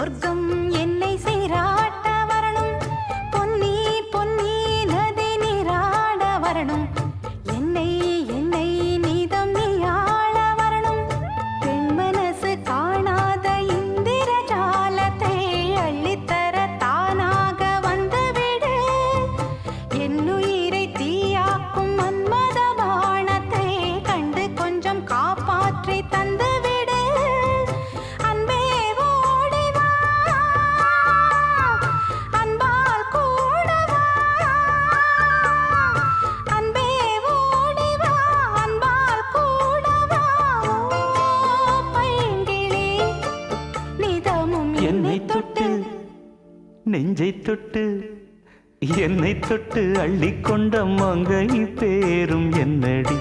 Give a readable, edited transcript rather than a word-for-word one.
சொர்க்கம் என்னை சீராட்ட வரணும், பொன்னி பொன்னி நதி நீராட வரணும், என்னை என்னை நீதம் நீயாள வரணும். பெண் மனசு காணாத இந்திர ஜாலத்தை அள்ளித்தர தானாக வந்துவிடு. என்னுயிரை தீயாக்கும் மன்மத பாணத்தை கண்டு கொஞ்சம் காப்பாற்றி தந்துவிடு. அன்பே ஓடிவா, அன்பால் கூடவா, அன்பே ஓடிவா, அன்பால் கூடவா. ஓ பைங்கிளி, நிதமும் என்னை தொட்டு நெஞ்சை தொட்டு என்னை தொட்டு அள்ளிக்கொண்ட மங்கை பேரும் என்னடி.